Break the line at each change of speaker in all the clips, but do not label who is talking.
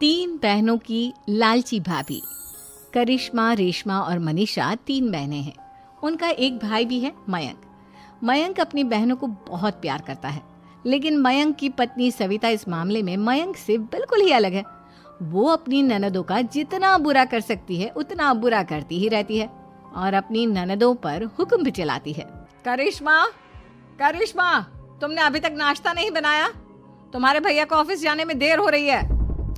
तीन बहनों की लालची भाभी। करिश्मा, रेशमा और मनीषा तीन बहनें हैं। उनका एक भाई भी है, मयंक। मयंक अपनी बहनों को बहुत प्यार करता है, लेकिन मयंक की पत्नी सविता इस मामले में मयंक से बिल्कुल ही अलग है। वो अपनी ननदों का जितना बुरा कर सकती है उतना बुरा करती ही रहती है और अपनी ननदों पर हुक्म भी चलाती है। करिश्मा, करिश्मा, तुमने अभी तक नाश्ता नहीं बनाया? तुम्हारे भैया को ऑफिस जाने में देर हो रही है।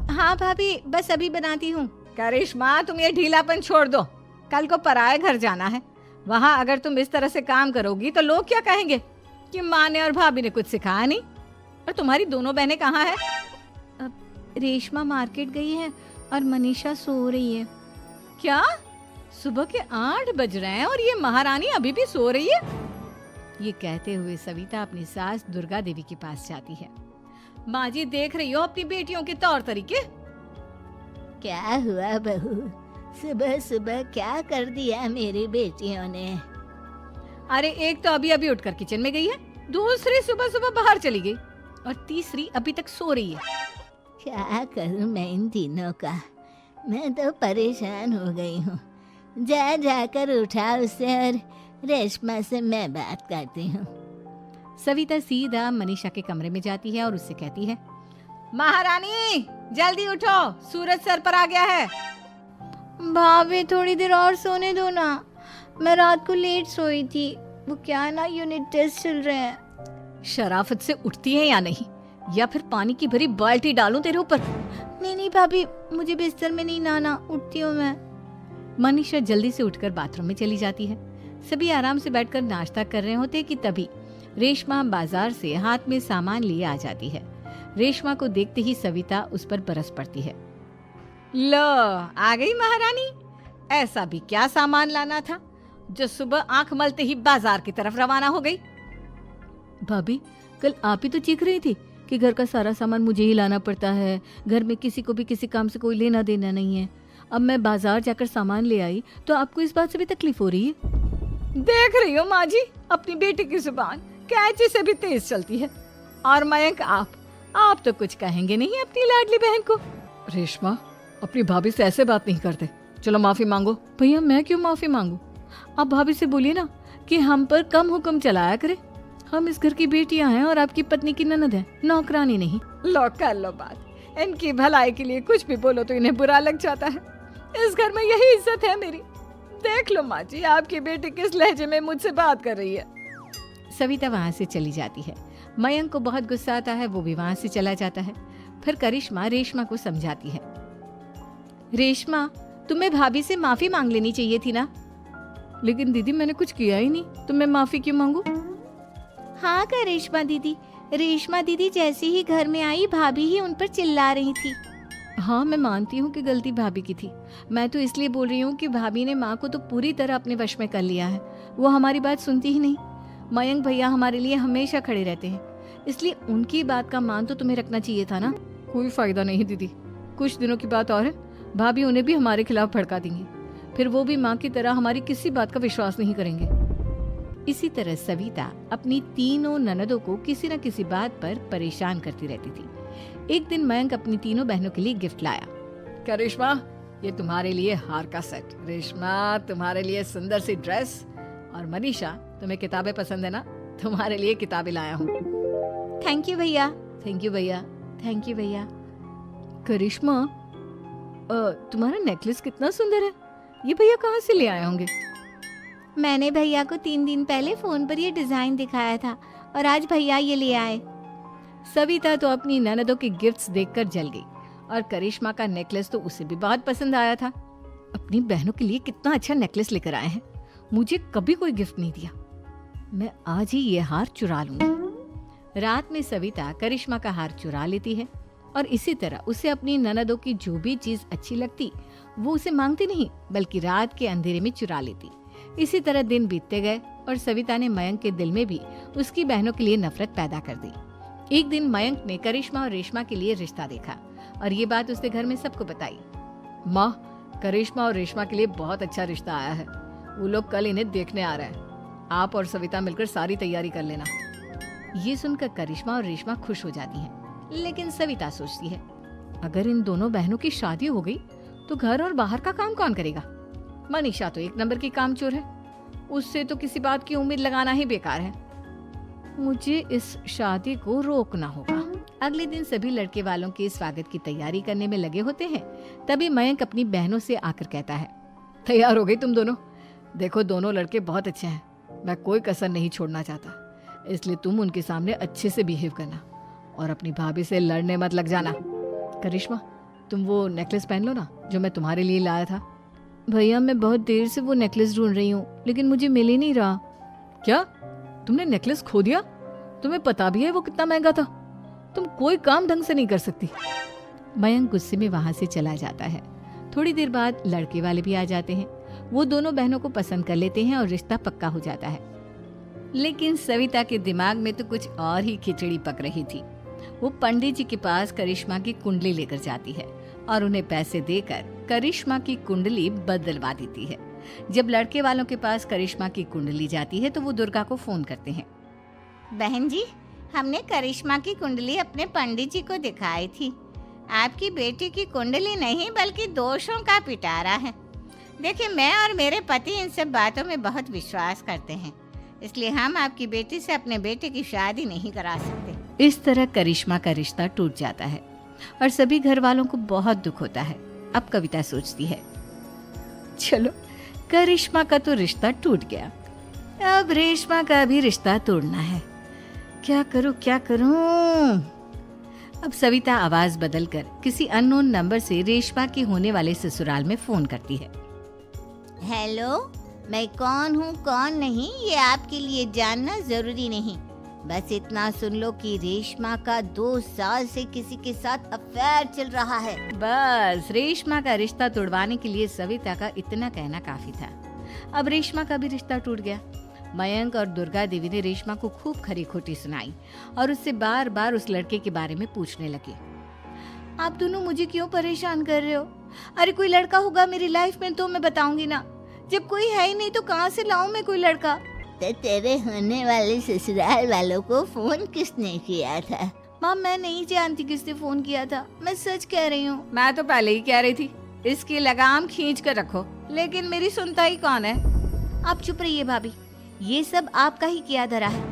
हाँ भाभी, बस अभी बनाती हूँ। करिश्मा, तुम ये ढीलापन छोड़ दो। कल को पराये घर जाना है। वहाँ अगर तुम इस तरह से काम करोगी तो लोग क्या कहेंगे कि माँ ने और भाभी ने कुछ सिखाया नहीं। और तुम्हारी दोनों बहनें कहाँ हैं? रेशमा मार्केट गई है और मनीषा सो रही है। क्या? सुबह के 8 बज रहे हैं और ये महारानी अभी भी सो रही है? ये कहते हुए सविता अपनी सास दुर्गा देवी के पास जाती है। माँ जी, देख रही हो अपनी बेटियों के तौर तरीके?
क्या हुआ बहू, सुबह सुबह क्या कर दिया मेरी बेटियों ने?
अरे एक तो अभी अभी उठकर किचन में गई है, दूसरी सुबह सुबह बाहर चली गई और तीसरी अभी तक सो रही है।
क्या करूं मैं इन तीनों का? मैं तो परेशान हो गई हूँ। जा जाकर उठा उसे और रेशमा से मैं बात करती हूँ।
सविता सीधा मनीषा के कमरे में जाती है और उससे कहती है, महारानी जल्दी उठो, सूरज सर पर आ गया है।
भाभी थोड़ी देर और सोने दो ना, मैं रात को लेट सोई थी। वो क्या ना, यूनिट टेस्ट चल रहे हैं।
शराफत से उठती है या नहीं, या फिर पानी की भरी बाल्टी डालूं तेरे ऊपर?
नहीं भाभी, मुझे बिस्तर में नहीं नहाना, उठती हूँ मैं।
मनीषा जल्दी से उठकर बाथरूम में चली जाती है। सभी आराम से बैठकर नाश्ता कर रहे होते कि तभी रेशमा बाजार से हाथ में सामान लिए आ जाती है। रेशमा को देखते ही सविता उस पर बरस पड़ती है। लो, आ गई महारानी। ऐसा भी क्या सामान लाना था जो सुबह आंख मलते ही बाजार की तरफ रवाना हो गई?
भाभी, कल आप ही तो चीख रही थी कि घर का सारा सामान मुझे ही लाना पड़ता है, घर में किसी को भी किसी काम से कोई लेना देना नहीं है। अब मैं बाजार जाकर सामान ले आई तो आपको इस बात से भी तकलीफ हो रही है?
देख रही हो माँ जी, अपनी बेटी की जुबान कैंची से भी तेज चलती है। और मयंक, आप तो कुछ कहेंगे नहीं अपनी लाडली बहन को।
रेशमा, अपनी भाभी से ऐसे बात नहीं करते। चलो माफी मांगो। भैया, मैं क्यों माफी मांगू? आप भाभी से बोलिए ना कि हम पर कम हुक्म चलाया करे। हम इस घर की बेटियां हैं और आपकी पत्नी की ननद है, नौकरानी नहीं।
लो कर लो बात। इनकी भलाई के लिए कुछ भी बोलो तो इन्हें बुरा लग जाता है। इस घर में यही इज्जत है मेरी। देख लो माँ जी, आपकी बेटी किस लहजे में मुझसे बात कर रही है। सविता वहाँ से चली जाती है। मयंक को बहुत गुस्सा आता है, वो भी वहाँ से चला जाता है। फिर करिश्मा रेशमा को समझाती है, रेशमा, तुम्हें भाभी से माफी मांग लेनी चाहिए थी ना।
लेकिन दीदी, मैंने कुछ किया ही नहीं, तो मैं माफी क्यों मांगू?
हाँ करिश्मा दीदी, रेशमा दीदी जैसे ही घर में आई भाभी ही उन पर चिल्ला रही थी।
हाँ, मैं मानती हूँ कि गलती भाभी की थी। मैं तो इसलिए बोल रही हूँ कि भाभी ने माँ को तो पूरी तरह अपने वश में कर लिया है। वो हमारी बात सुनती ही नहीं। मयंक भैया हमारे लिए हमेशा खड़े रहते हैं, इसलिए उनकी बात का मान तो तुम्हें रखना चाहिए था ना।
कोई फायदा नहीं दीदी, कुछ दिनों की बात और है, भाभी उन्हें भी हमारे खिलाफ भड़का देंगी। फिर वो भी माँ की तरह हमारी किसी बात का विश्वास नहीं करेंगे। इसी तरह सविता अपनी तीनों ननदों को किसी न किसी बात पर परेशान करती रहती थी। एक दिन मयंक अपनी तीनों बहनों के लिए गिफ्ट लाया। करिश्मा, ये तुम्हारे लिए हार का सेट। रेशमा, तुम्हारे लिए सुंदर सी ड्रेस। और मनीषा, तुम्हें किताबें पसंद है ना, तुम्हारे लिए किताबें लाया हूँ।
थैंक यू भैया।
थैंक यू भैया।
थैंक यू भैया।
करिश्मा, तुम्हारा नेकलेस कितना सुंदर है। ये भैया कहाँ से ले आए होंगे?
मैंने भैया को 3 दिन पहले फोन पर ये डिजाइन दिखाया था और आज भैया ये ले आए।
सविता तो अपनी ननदों के गिफ्ट्स देखकर जल गई और करिश्मा का नेकलेस तो उसे भी बहुत पसंद आया था। अपनी बहनों के लिए कितना अच्छा नेकलेस लेकर आए हैं, मुझे कभी कोई गिफ्ट नहीं दिया। मैं आज ही ये हार चुरा लूंगी। रात में सविता करिश्मा का हार चुरा लेती है और इसी तरह उसे अपनी ननदों की जो भी चीज अच्छी लगती वो उसे मांगती नहीं, बल्कि रात के अंधेरे में चुरा लेती। इसी तरह दिन बीतते गए और सविता ने मयंक के दिल में भी उसकी बहनों के लिए नफरत पैदा कर दी। एक दिन मयंक ने करिश्मा और रेशमा के लिए रिश्ता देखा और ये बात उसने घर में सबको बताई। माँ, करिश्मा और रेशमा के लिए बहुत अच्छा रिश्ता आया है। वो लोग कल इन्हें देखने आ रहे हैं। आप और सविता मिलकर सारी तैयारी कर लेना। ये सुनकर करिश्मा और रेशमा खुश हो जाती हैं, लेकिन सविता सोचती है,
अगर इन दोनों बहनों की शादी हो गई तो घर और बाहर का काम कौन करेगा? मनीषा तो एक नंबर की कामचोर है, उससे तो किसी बात की उम्मीद लगाना ही बेकार है। मुझे इस शादी को रोकना होगा। अगले दिन सभी लड़के वालों के स्वागत की तैयारी करने में लगे होते हैं। तभी मयंक अपनी बहनों से आकर कहता है, तैयार हो गई तुम दोनों? देखो दोनों लड़के बहुत अच्छे हैं, मैं कोई कसर नहीं छोड़ना चाहता, इसलिए तुम उनके सामने अच्छे से बिहेव करना और अपनी भाभी से लड़ने मत लग जाना। करिश्मा, तुम वो नेकलेस पहन लो ना जो मैं तुम्हारे लिए लाया था। भैया मैं बहुत देर से वो नेकलेस ढूंढ रही हूँ, लेकिन मुझे मिल ही नहीं रहा। क्या तुमने नेकलेस खो दिया? तुम्हें पता भी है वो कितना महंगा था? तुम कोई काम ढंग से नहीं कर सकती। मयंक गुस्से में वहां से चला जाता है। थोड़ी देर बाद लड़के वाले भी आ जाते हैं। वो दोनों बहनों को पसंद कर लेते हैं और रिश्ता पक्का हो जाता है। लेकिन सविता के दिमाग में तो कुछ और ही खिचड़ी पक रही थी। वो पंडित जी के पास करिश्मा की कुंडली लेकर जाती है और उन्हें पैसे देकर करिश्मा की कुंडली बदलवा देती है। जब लड़के वालों के पास करिश्मा की कुंडली जाती है तो वो दुर्गा को फोन करते हैं।
बहन जी, हमने करिश्मा की कुंडली अपने पंडित जी को दिखाई थी। आपकी बेटी की कुंडली नहीं बल्कि दोषों का पिटारा है। देखिए, मैं और मेरे पति इन सब बातों में बहुत विश्वास करते हैं, इसलिए हम आपकी बेटी से अपने बेटे की शादी नहीं करा सकते।
इस तरह करिश्मा का रिश्ता टूट जाता है और सभी घर वालों को बहुत दुख होता है। अब कविता सोचती है, चलो करिश्मा का तो रिश्ता टूट गया, अब रेशमा का भी रिश्ता तोड़ना है। क्या करूं? अब सविता आवाज बदलकर किसी अननोन नंबर से रेशमा के होने वाले ससुराल में फोन करती है।
हेलो, मैं कौन हूँ कौन नहीं ये आपके लिए जानना जरूरी नहीं। बस इतना सुन लो कि रेशमा का 2 साल से किसी के साथ अफेयर चल रहा है।
बस रेशमा का रिश्ता तोड़वाने के लिए सविता का इतना कहना काफी था। अब रेशमा का भी रिश्ता टूट गया। मयंक और दुर्गा देवी ने रेशमा को खूब खरी खोटी सुनाई और उससे बार बार उस लड़के के बारे में पूछने लगे। आप दोनों मुझे क्यों परेशान कर रहे हो? अरे कोई लड़का होगा मेरी लाइफ में तो मैं बताऊंगी ना, जब कोई है ही नहीं तो कहाँ से लाऊं मैं कोई लड़का?
तो तेरे होने वाले ससुराल वालों को फोन किसने किया था?
माँ मैं नहीं जानती किसने फोन किया था, मैं सच कह रही हूँ। मैं तो पहले ही कह रही थी इसकी लगाम खींच कर रखो, लेकिन मेरी सुनता ही कौन है। आप चुप रहिए भाभी, ये सब आपका ही किया धरा है।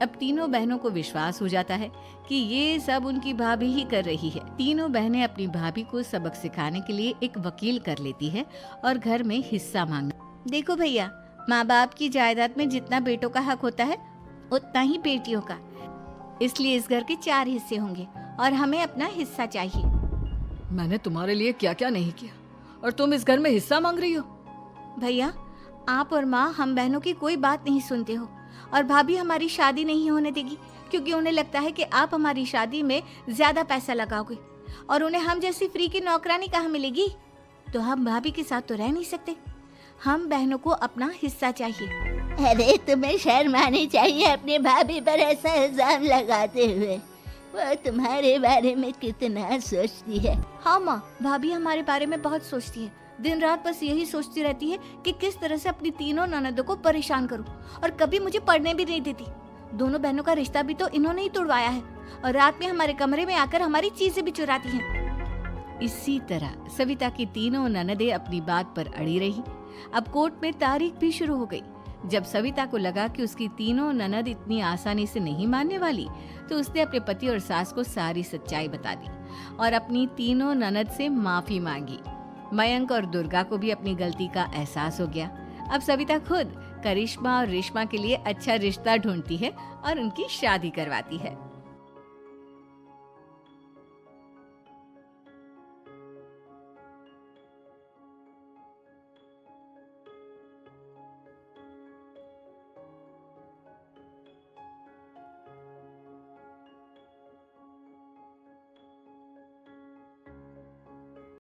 अब तीनों बहनों को विश्वास हो जाता है कि ये सब उनकी भाभी ही कर रही है। तीनों बहनें अपनी भाभी को सबक सिखाने के लिए एक वकील कर लेती है और घर में हिस्सा मांगना। देखो भैया, माँ बाप की जायदाद में जितना बेटों का हक होता है उतना ही बेटियों का, इसलिए इस घर के 4 हिस्से होंगे और हमें अपना हिस्सा चाहिए। मैंने तुम्हारे लिए क्या क्या नहीं किया और तुम इस घर में हिस्सा मांग रही हो? भैया, आप और माँ हम बहनों की कोई बात नहीं सुनते हो और भाभी हमारी शादी नहीं होने देगी क्योंकि उन्हें लगता है कि आप हमारी शादी में ज्यादा पैसा लगाओगे और उन्हें हम जैसी फ्री की नौकरानी कहाँ मिलेगी। तो हम भाभी के साथ तो रह नहीं सकते, हम बहनों को अपना हिस्सा चाहिए।
अरे तुम्हें शर्म आनी चाहिए अपने भाभी पर ऐसा इल्जाम लगाते हुए। वो तुम्हारे बारे में कितना सोचती है।
हाँ माँ, भाभी हमारे बारे में बहुत सोचती है, दिन रात बस यही सोचती रहती है कि किस तरह से अपनी तीनों ननदों को परेशान करूं और कभी मुझे पढ़ने भी नहीं देती। दोनों बहनों का रिश्ता भी तो इन्होंने ही तोड़वाया है और रात में हमारे कमरे में आकर हमारी चीजें भी चुराती हैं। इसी तरह सविता की तीनों ननदें अपनी बात पर अड़ी रही। अब कोर्ट में तारीख भी शुरू हो गई। जब सविता को लगा कि उसकी तीनों ननद इतनी आसानी से नहीं मानने वाली, तो उसने अपने पति और सास को सारी सच्चाई बता दी और अपनी तीनों ननद से माफी मांगी। मयंक और दुर्गा को भी अपनी गलती का एहसास हो गया। अब सविता खुद करिश्मा और रेशमा के लिए अच्छा रिश्ता ढूंढती है और उनकी शादी करवाती है।